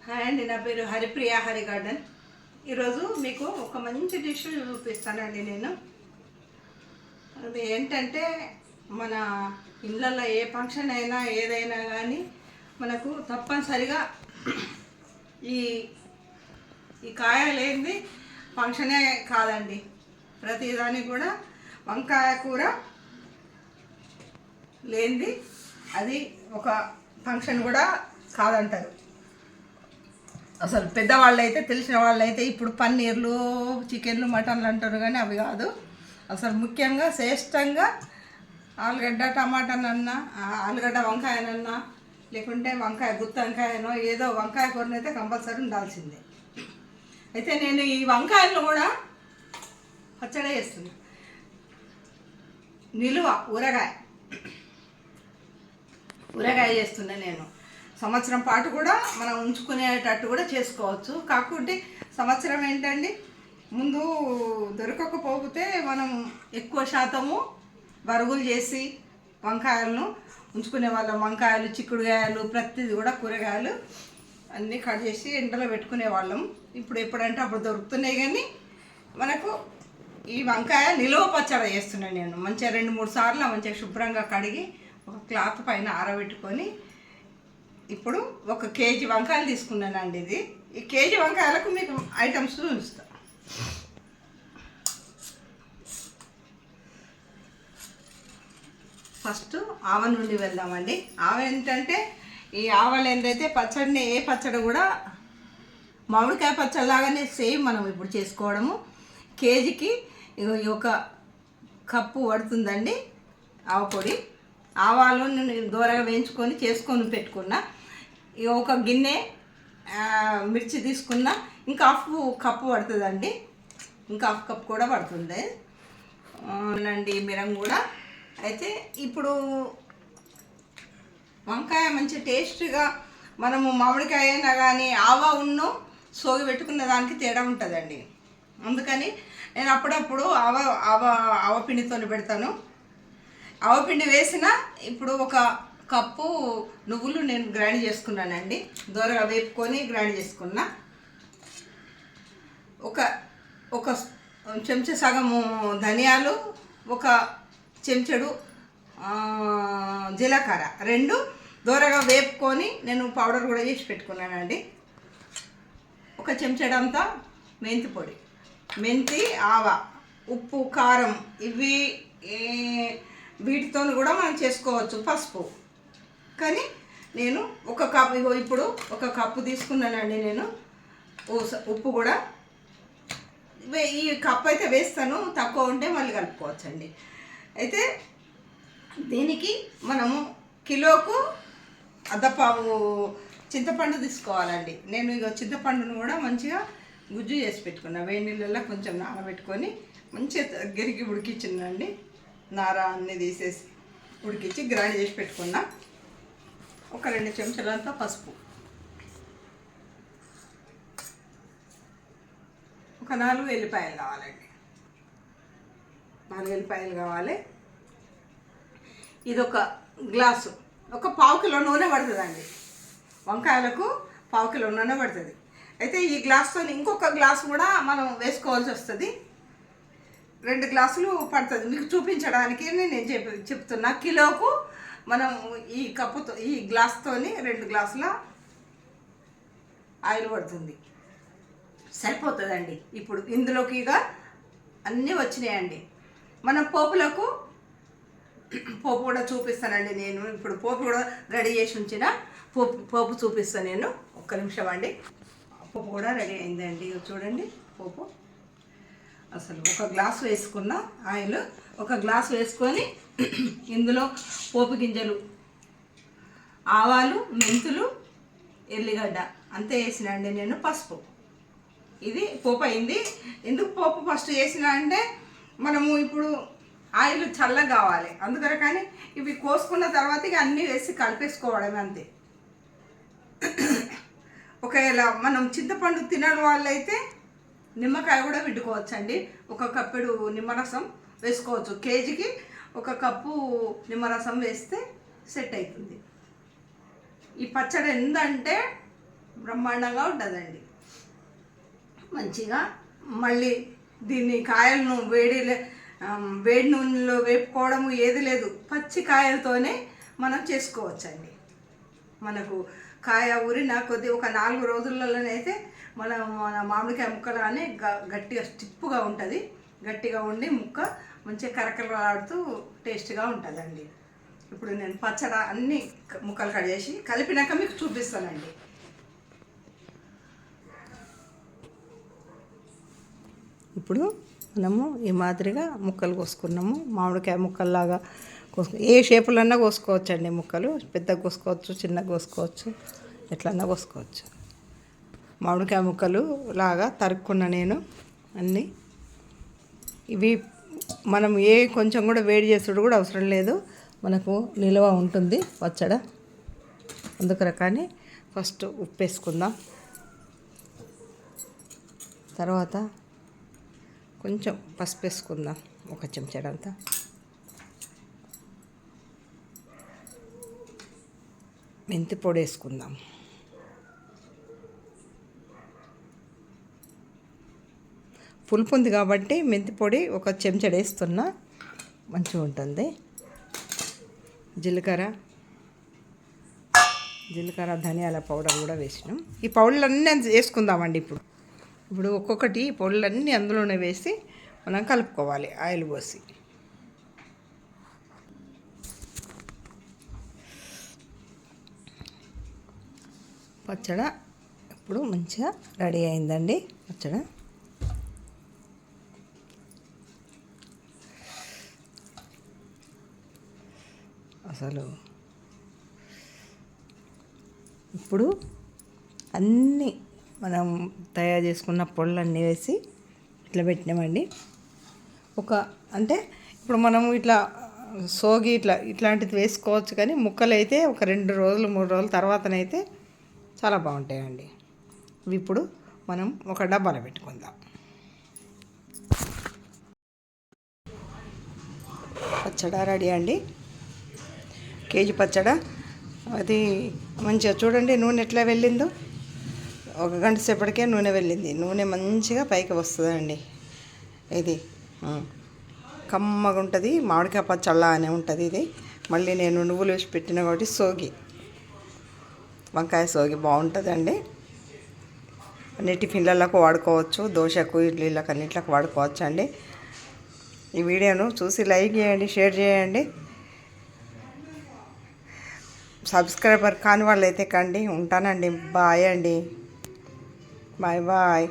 Hi అండి, నా పేరు హరిప్రియ హరి గార్డెన్. ఈరోజు మీకు ఒక మంచి డిష్ చూపిస్తానండి. నేను అది ఏంటంటే, మన ఇళ్ళల్లో ఏ ఫంక్షన్ అయినా ఏదైనా కానీ మనకు తప్పనిసరిగా ఈ ఈ కాయ లేనిది ఫంక్షనే కాదండి. ప్రతిదానికి కూడా వంకాయ కూర లేనిది అది ఒక ఫంక్షన్ కూడా కాదంటారు. అసలు పెద్దవాళ్ళు అయితే, తెలిసిన వాళ్ళు అయితే ఇప్పుడు పన్నీర్లు, చికెన్లు, మటన్లు అంటారు, కానీ అవి కాదు. అసలు ముఖ్యంగా శ్రేష్టంగా ఆలుగడ్డ టమాటానన్నా, ఆలుగడ్డ వంకాయనన్నా, లేకుంటే వంకాయ గుత్తి వంకాయనో ఏదో వంకాయ కూరనైతే కంపల్సరీ ఉండాల్సిందే. అయితే నేను ఈ వంకాయలను కూడా పచ్చడి చేస్తున్నా. నిలువ ఊరగాయ చేస్తున్నా. నేను సంవత్సరం పాటు కూడా మనం ఉంచుకునేటట్టు కూడా చేసుకోవచ్చు. కాకుంటే సంవత్సరం ఏంటండి, ముందు దొరకకపోతే మనం ఎక్కువ శాతము బరుగులు చేసి వంకాయలను ఉంచుకునే వాళ్ళం. వంకాయలు, చిక్కుడుకాయలు, ప్రతిది కూడా కూరగాయలు అన్నీ కట్ చేసి ఎండలో పెట్టుకునే వాళ్ళం. ఇప్పుడు ఎప్పుడంటే అప్పుడు దొరుకుతున్నాయి. కానీ మనకు ఈ వంకాయ నిలువ పచ్చడి చేస్తున్నాను నేను. మంచిగా 2-3 సార్లు మంచిగా శుభ్రంగా కడిగి ఒక క్లాత్ పైన ఆరబెట్టుకొని, ఇప్పుడు 1 కేజీ వంకాయలు తీసుకున్నానండి. ఈ కేజీ వంకాయలకు మీకు ఐటమ్స్ చూపిస్తా. ఫస్ట్ ఆవ నుండి వెళ్దామండి. ఆవ ఏంటంటే, ఈ ఆవలు ఏంటైతే పచ్చడిని, ఏ పచ్చడి కూడా మామిడికాయ పచ్చడి లాగానే సేమ్ మనం ఇప్పుడు చేసుకోవడము. కేజీకి 1 కప్పు పడుతుందండి ఆవ పొడి. ఆవాలు నేను దూరగా వేయించుకొని చేసుకొని పెట్టుకున్నా. 1 గిన్నె మిర్చి తీసుకున్నా. ఇంకా 1/2 కప్పు పడుతుందండి. ఇంకా 1/2 కప్పు కూడా పడుతుంది అండి మిరం కూడా. అయితే ఇప్పుడు వంకాయ మంచి టేస్ట్గా, మనము మామిడికాయ అయినా కానీ ఆవ ఉన్ను సోగి పెట్టుకున్న దానికి తేడా ఉంటుందండి. అందుకని నేను అప్పుడప్పుడు ఆవపిండితో పెడతాను. ఆవపిండి వేసిన ఇప్పుడు 1 కప్పు నువ్వులు నేను గ్రైండ్ చేసుకున్నానండి. దూరగా వేపుకొని గ్రైండ్ చేసుకున్నా. ఒక చెంచా సగము ధనియాలు, 1 చెంచడు జీలకర్ర, 2 దూరగా వేపుకొని నేను పౌడర్ కూడా చేసి పెట్టుకున్నానండి. 1 చెంచడంతా మెంతి పొడి, మెంతి, ఆవ, ఉప్పు, కారం, ఇవి వీటితో కూడా మనం చేసుకోవచ్చు. పసుపు. కానీ నేను 1 కప్పు, ఇప్పుడు 1 కప్పు తీసుకున్నానండి నేను. ఉప్పు కూడా ఈ కప్పు అయితే వేస్తాను, తక్కువ ఉంటే మళ్ళీ కలుపుకోవచ్చండి. అయితే దీనికి మనము కిలోకు అద్దపావు చింతపండు తీసుకోవాలండి. నేను చింతపండును కూడా మంచిగా గుజ్జు చేసి పెట్టుకున్నా. వేడి నీళ్ళల్లో కొంచెం నానబెట్టుకొని మంచిగా దగ్గరికి ఉడికించిందండి. నార అన్నీ తీసేసి ఉడికించి గ్రైండ్ చేసి పెట్టుకున్నా. 2 చెంచాలంతా పసుపు, 4 ఎల్లిపాయలు కావాలండి. 4 ఎల్లిపాయలు కావాలి. ఇది 1 గ్లాసు, 1/4 కిలో నూనె పడుతుందండి. వంకాయలకు 1/4 కిలో నూనె పడుతుంది. అయితే ఈ గ్లాస్తో ఇంకొక గ్లాసు కూడా మనం వేసుకోవాల్సి వస్తుంది. 2 గ్లాసులు పడుతుంది. మీకు చూపించడానికి నేను చెప్తున్నా. కిలోకు మనం ఈ కప్పుతో, ఈ గ్లాస్తోని 2 గ్లాసుల ఆయిల్ పడుతుంది. సరిపోతుందండి. ఇప్పుడు ఇందులోకి ఇక అన్నీ వచ్చినాయండి. మనం పోపు కూడా చూపిస్తానండి. నేను ఇప్పుడు పోపు కూడా రెడీ చేసి ఉంచిన పోపు చూపిస్తాను నేను. 1 నిమిషం అండి. పోపు కూడా రెడీ అయిందండి. చూడండి పోపు. అసలు 1 గ్లాసు వేసుకున్న ఆయిల్, 1 గ్లాసు వేసుకొని ఇందులో పోపు గింజలు, ఆవాలు, మెంతులు, ఎల్లిగడ్డ అంతే వేసినండి నేను. పసుపు. ఇది పోపు అయింది. ఎందుకు పోపు ఫస్ట్ వేసిన అంటే, మనము ఇప్పుడు ఆయిల్ చల్లగా కావాలి అందుకని. కానీ ఇవి కోసుకున్న తర్వాత ఇక అన్నీ వేసి కలిపేసుకోవడమే అంతే. ఒకవేళ మనం చింతపండు తినని వాళ్ళైతే నిమ్మకాయ కూడా పిండుకోవచ్చండి. 1 కప్పెడు నిమ్మరసం వేసుకోవచ్చు. కేజీకి 1 కప్పు నిమ్మరసం వేస్తే సెట్ అవుతుంది. ఈ పచ్చడి ఏంటంటే బ్రహ్మాండంగా ఉంటుందండి. మంచిగా మళ్ళీ దీన్ని కాయలను వేడి నూనెలో వేపుకోవడము ఏది లేదు, పచ్చి కాయలతోనే మనం చేసుకోవచ్చండి. మనకు కాయ ఊరిన కొద్ది ఒక 4 రోజులలోనైతే మన మామిడికాయ ముక్కలు కానీ గట్టిగా స్టిప్పుగా ఉంటుంది, గట్టిగా ఉండి ముక్క మంచిగా కరకరలాడుతూ టేస్ట్గా ఉంటుందండి. ఇప్పుడు నేను పచ్చడి అన్ని ముక్కలు కట్ చేసి కలిపినాక మీకు చూపిస్తానండి. ఇప్పుడు మనము ఈ మాదిరిగా ముక్కలు కోసుకున్నాము. మామిడికాయ ముక్కల్లాగా ఏ షేపులన్నా కోసుకోవచ్చండి. ముక్కలు పెద్దగా కోసుకోవచ్చు, చిన్నగా కోసుకోవచ్చు, ఎట్లన్నా కోసుకోవచ్చు. మామిడికాయ ముక్కలు లాగా తరుక్కున్న నేను అన్నీ. ఇవి మనం కొంచెం కూడా వేడి చేసుడు కూడా అవసరం లేదు, మనకు నిల్వ ఉంటుంది పచ్చడి. అందుకని ఫస్ట్ ఉప్పు వేసుకుందాం, తర్వాత కొంచెం పసుపు వేసుకుందాం, ఒక చెంచాడంతా. మెంతి పొడి వేసుకుందాం, పులుపు ఉంది కాబట్టి మెంతి పొడి ఒక చెంచాడు వేస్తున్నా, మంచిగా ఉంటుంది. జీలకర్ర ధనియాల పౌడర్ కూడా వేసినాం. ఈ పౌడర్లన్నీ వేసుకుందామండి. ఇప్పుడు ఒక్కొక్కటి పొడులన్నీ అందులోనే వేసి మనం కలుపుకోవాలి ఆయిల్ పోసి. పచ్చడి ఇప్పుడు మంచిగా రెడీ అయిందండి. పచ్చడి అసలు ఇప్పుడు అన్నీ మనం తయారు చేసుకున్న పొళ్ళన్నీ వేసి ఇట్లా పెట్టినామండి. అంటే ఇప్పుడు మనము ఇట్లా సోగి ఇట్లాంటిది వేసుకోవచ్చు, కానీ ముక్కలు అయితే ఒక 2 రోజులు 3 రోజుల తర్వాతనైతే చాలా బాగుంటాయండి. ఇవి ఇప్పుడు మనం ఒక డబ్బాలో పెట్టుకుందాం. పచ్చడి రెడీ అండి, కేజీ పచ్చడి. అది మంచిగా చూడండి నూనె ఎట్లా వెళ్ళిందో, 1 గంట సేపటికే నూనె వెళ్ళింది. నూనె మంచిగా పైకి వస్తుందండి. ఇది కమ్మగా ఉంటుంది, మామిడికాయ పచ్చళ్ళ అనే ఉంటుంది ఇది. మళ్ళీ నేను నువ్వులు వేసి పెట్టిన కాబట్టి వంకాయ సోగి బాగుంటుందండి. అన్ని టిఫిన్లకు వాడుకోవచ్చు, దోశకు ఇడ్లీలకు అన్నిట్లకు వాడుకోవచ్చు అండి. ఈ వీడియోను చూసి లైక్ చేయండి, షేర్ చేయండి. సబ్స్క్రైబర్ కాని వాళ్ళు అయితే కండి. ఉంటానండి. బాయ్ అండి. Bye bye.